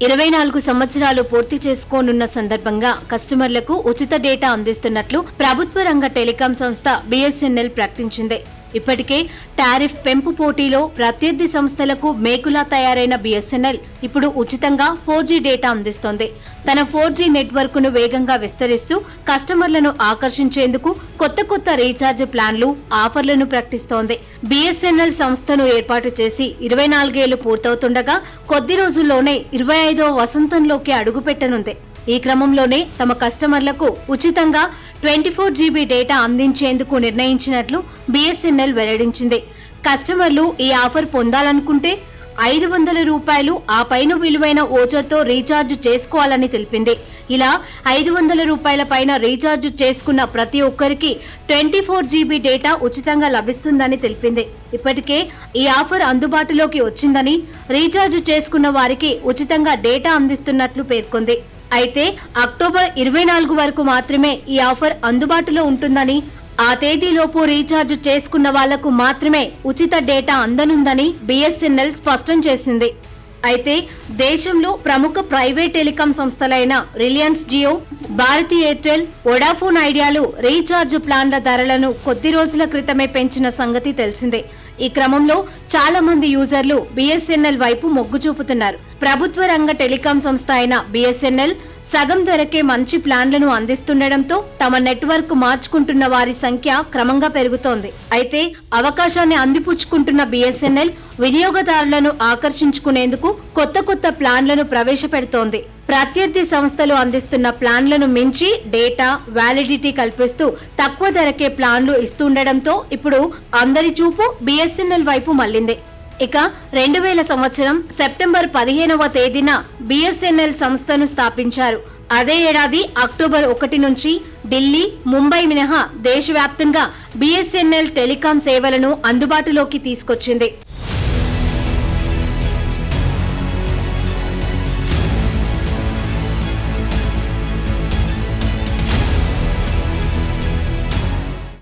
24 సంవత్సరాలు పూర్తి చేసుకోనున్న సందర్భంగా కస్టమర్లకు ఉచిత డేటా అందిస్తున్నట్లు ప్రభుత్వ రంగ టెలికాం సంస్థ BSNL ప్రకటించింది. ఇప్పటికే టారిఫ్ పెంపు పోటీలో ప్రత్యర్థి సంస్థలకు మేకులా తయారైన BSNL ఇప్పుడు ఉచితంగా 4G డేటా అందిస్తోంది. తన 4G నెట్వర్క్ ను వేగంగా విస్తరిస్తూ కస్టమర్లను ఆకర్షించేందుకు కొత్త రీఛార్జ్ ప్లాన్లు, ఆఫర్లను ప్రకటిస్తోంది. BSNL సంస్థను ఏర్పాటు చేసి 24 ఏళ్లు పూర్తవుతుండగా కొద్ది రోజుల్లోనే 25వ వసంతంలోకి అడుగుపెట్టనుంది. ఈ క్రమంలోనే తమ కస్టమర్లకు ఉచితంగా 24 GB డేటా అందించేందుకు నిర్ణయించినట్లు BSNL వెల్లడించింది. కస్టమర్లు ఈ ఆఫర్ పొందాలనుకుంటే ₹500 ఆ పైన విలువైన ఓచర్తో రీఛార్జ్ చేసుకోవాలని తెలిపింది. ఇలా ₹500 పైన రీఛార్జ్ చేసుకున్న ప్రతి ఒక్కరికి 24 GB డేటా ఉచితంగా లభిస్తుందని తెలిపింది. ఇప్పటికే ఈ ఆఫర్ అందుబాటులోకి వచ్చిందని, రీఛార్జ్ చేసుకున్న వారికి ఉచితంగా డేటా అందిస్తున్నట్లు పేర్కొంది. అయితే అక్టోబర్ 24 వరకు మాత్రమే ఈ ఆఫర్ అందుబాటులో ఉంటుందని, ఆ తేదీలోపు రీఛార్జ్ చేసుకున్న వాళ్లకు మాత్రమే ఉచిత డేటా అందనుందని BSNL స్పష్టం చేసింది. అయితే దేశంలో ప్రముఖ ప్రైవేట్ టెలికాం సంస్థలైన రిలయన్స్ జియో, భారతీ ఎయిర్టెల్, వొడాఫోన్ ఐడియాలు రీఛార్జ్ ప్లాన్ల ధరలను కొద్ది రోజుల క్రితమే పెంచిన సంగతి తెలిసిందే. ఈ క్రమంలో చాలా మంది యూజర్లు BSNL వైపు మొగ్గు చూపుతున్నారు. ప్రభుత్వ రంగ టెలికాం సంస్థ అయిన BSNL సగం ధరకే మంచి ప్లాన్లను అందిస్తుండటంతో తమ నెట్వర్క్ మార్చుకుంటున్న వారి సంఖ్య క్రమంగా పెరుగుతోంది. అయితే అవకాశాన్ని అందిపుచ్చుకుంటున్న BSNL వినియోగదారులను ఆకర్షించుకునేందుకు కొత్త ప్లాన్లను ప్రవేశపెడుతోంది. ప్రత్యర్థి సంస్థలు అందిస్తున్న ప్లాన్లను మించి డేటా, వ్యాలిడిటీ కల్పిస్తూ తక్కువ ధరకే ప్లాన్లు ఇస్తుండటంతో ఇప్పుడు అందరి చూపు BSNL వైపు మళ్లింది. ఇక 2000 సంవత్సరం సెప్టెంబర్ 15వ తేదీన BSNL సంస్థను స్థాపించారు. అదే ఏడాది అక్టోబర్ 1 నుంచి ఢిల్లీ, ముంబై మినహా దేశవ్యాప్తంగా BSNL టెలికాం సేవలను అందుబాటులోకి తీసుకొచ్చింది.